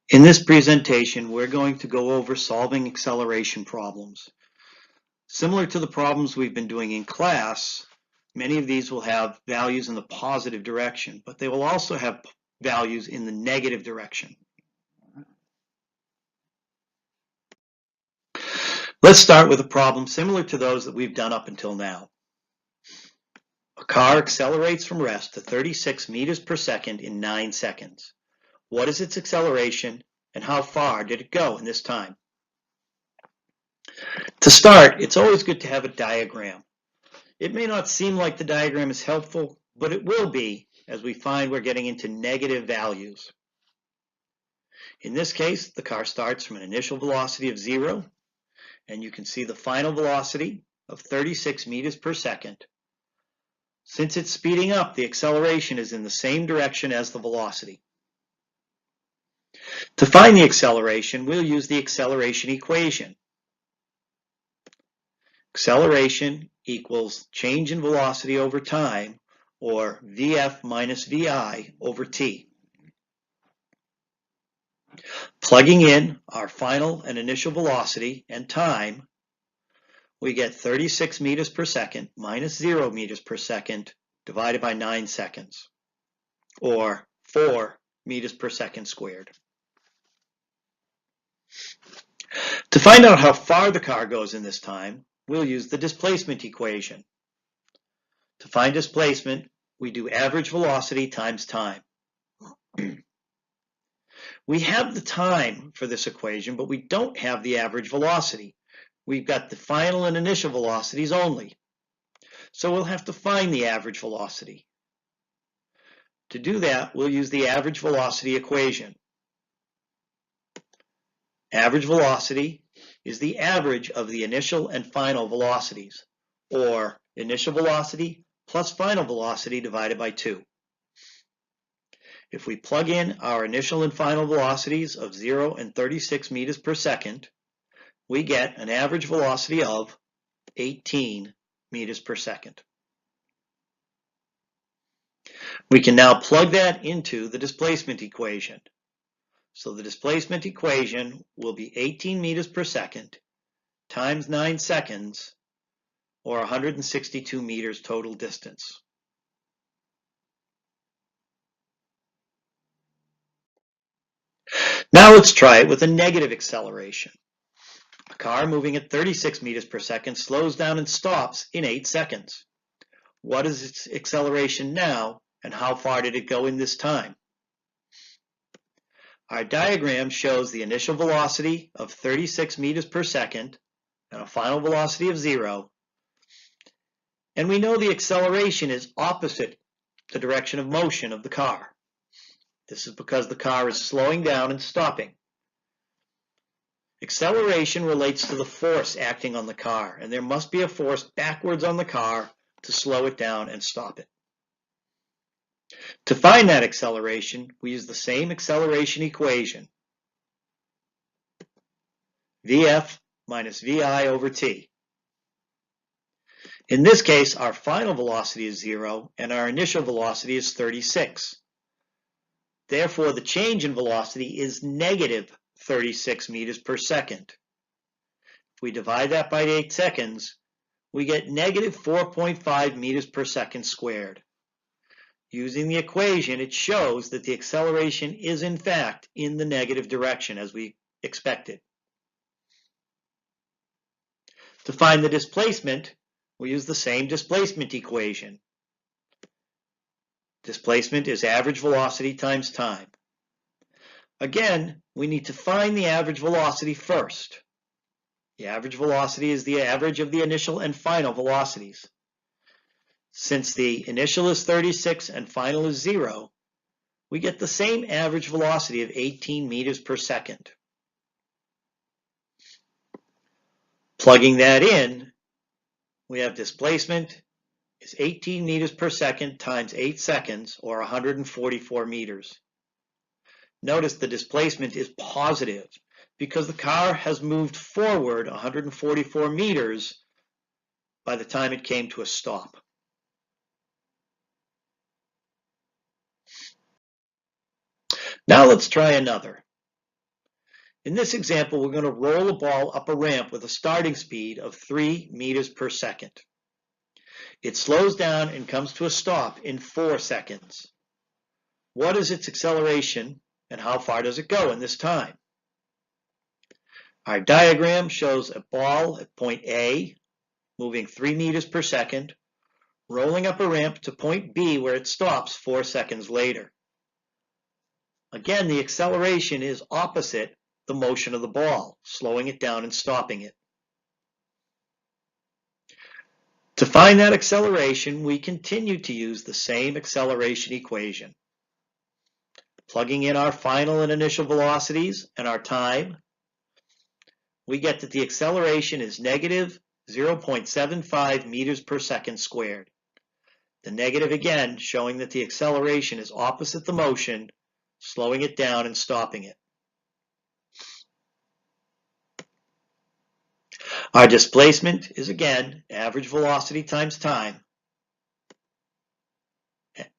In this presentation, we're going to go over solving acceleration problems. Similar to the problems we've been doing in class, many of these will have values in the positive direction, but they will also have values in the negative direction. Let's start with a problem similar to those that we've done up until now. A car accelerates from rest to 36 meters per second in 9 seconds. What is its acceleration and how far did it go in this time? To start, it's always good to have a diagram. It may not seem like the diagram is helpful, but it will be as we find we're getting into negative values. In this case, the car starts from an initial velocity of 0, and you can see the final velocity of 36 meters per second. Since it's speeding up, the acceleration is in the same direction as the velocity. To find the acceleration, we'll use the acceleration equation. Acceleration equals change in velocity over time, or Vf minus Vi over t. Plugging in our final and initial velocity and time, we get 36 meters per second minus 0 meters per second divided by 9 seconds, or 4 meters per second squared. To find out how far the car goes in this time, we'll use the displacement equation. To find displacement, we do average velocity times time. We have the time for this equation, but we don't have the average velocity. We've got the final and initial velocities only. So we'll have to find the average velocity. To do that, we'll use the average velocity equation. Average velocity is the average of the initial and final velocities, or initial velocity plus final velocity divided by 2. If we plug in our initial and final velocities of 0 and 36 meters per second, we get an average velocity of 18 meters per second. We can now plug that into the displacement equation. So the displacement equation will be 18 meters per second times 9 seconds, or 162 meters total distance. Now let's try it with a negative acceleration. A car moving at 36 meters per second slows down and stops in 8 seconds. What is its acceleration now, and how far did it go in this time? Our diagram shows the initial velocity of 36 meters per second and a final velocity of 0. And we know the acceleration is opposite the direction of motion of the car. This is because the car is slowing down and stopping. Acceleration relates to the force acting on the car, and there must be a force backwards on the car to slow it down and stop it. To find that acceleration, we use the same acceleration equation. Vf minus Vi over t. In this case, our final velocity is 0 and our initial velocity is 36. Therefore, the change in velocity is negative 36 meters per second. If we divide that by 8 seconds, we get negative 4.5 meters per second squared. Using the equation, it shows that the acceleration is in fact in the negative direction as we expected. To find the displacement, we use the same displacement equation. Displacement is average velocity times time. Again, we need to find the average velocity first. The average velocity is the average of the initial and final velocities. Since the initial is 36 and final is 0, we get the same average velocity of 18 meters per second. Plugging that in, we have displacement is 18 meters per second times 8 seconds, or 144 meters. Notice the displacement is positive because the car has moved forward 144 meters by the time it came to a stop. Now let's try another. In this example, we're going to roll a ball up a ramp with a starting speed of 3 meters per second. It slows down and comes to a stop in 4 seconds. What is its acceleration and how far does it go in this time? Our diagram shows a ball at point A moving 3 meters per second, rolling up a ramp to point B where it stops 4 seconds later. Again, the acceleration is opposite the motion of the ball, slowing it down and stopping it. To find that acceleration, we continue to use the same acceleration equation. Plugging in our final and initial velocities and our time, we get that the acceleration is negative 0.75 meters per second squared. The negative again showing that the acceleration is opposite the motion, slowing it down and stopping it. Our displacement is again average velocity times time.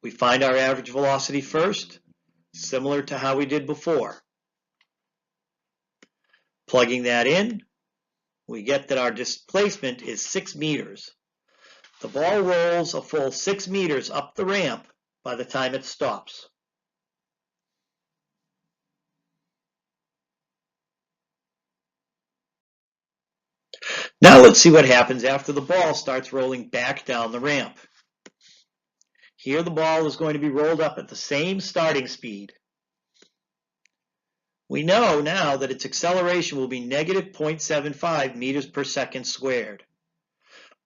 We find our average velocity first, similar to how we did before. Plugging that in, we get that our displacement is 6 meters. The ball rolls a full 6 meters up the ramp by the time it stops. Now let's see what happens after the ball starts rolling back down the ramp. Here the ball is going to be rolled up at the same starting speed. We know now that its acceleration will be negative 0.75 meters per second squared.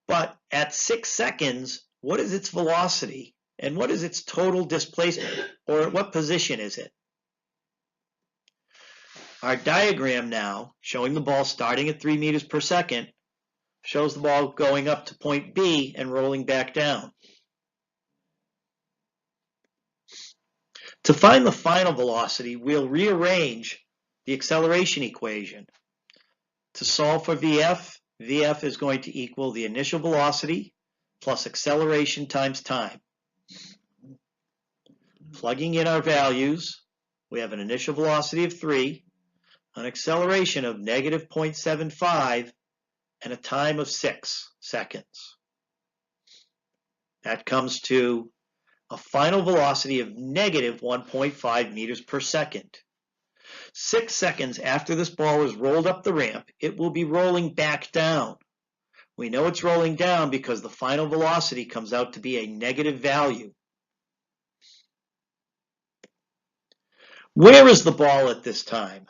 But at 6 seconds, what is its velocity? And what is its total displacement? Or at what position is it? Our diagram now, showing the ball starting at 3 meters per second, shows the ball going up to point B and rolling back down. To find the final velocity, we'll rearrange the acceleration equation. To solve for VF, VF is going to equal the initial velocity plus acceleration times time. Plugging in our values, we have an initial velocity of 3, an acceleration of negative 0.75, and a time of 6 seconds. That comes to a final velocity of negative 1.5 meters per second. 6 seconds after this ball is rolled up the ramp, it will be rolling back down. We know it's rolling down because the final velocity comes out to be a negative value. Where is the ball at this time?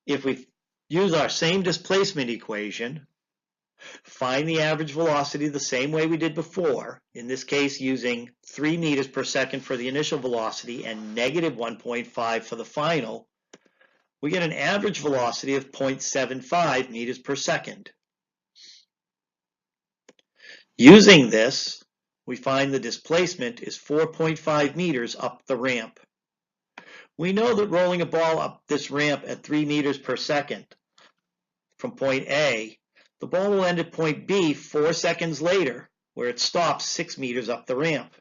If we use our same displacement equation, find the average velocity the same way we did before, in this case using 3 meters per second for the initial velocity and negative 1.5 for the final, we get an average velocity of 0.75 meters per second. Using this, we find the displacement is 4.5 meters up the ramp. We know that rolling a ball up this ramp at 3 meters per second from point A, the ball will end at point B 4 seconds later, where it stops 6 meters up the ramp.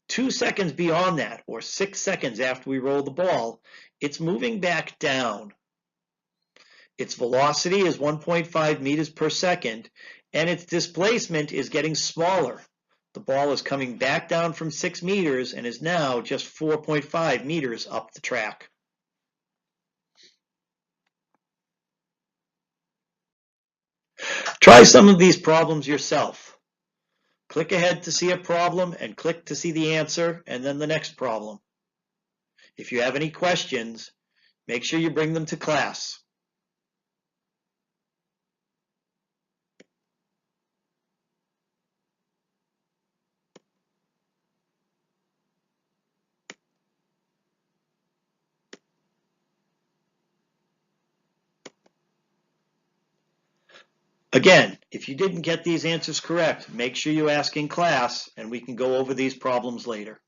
2 seconds beyond that, or 6 seconds after we roll the ball, it's moving back down. Its velocity is 1.5 meters per second, and its displacement is getting smaller. The ball is coming back down from 6 meters and is now just 4.5 meters up the track. Try some of these problems yourself. Click ahead to see a problem and click to see the answer and then the next problem. If you have any questions, make sure you bring them to class. Again, if you didn't get these answers correct, make sure you ask in class and we can go over these problems later.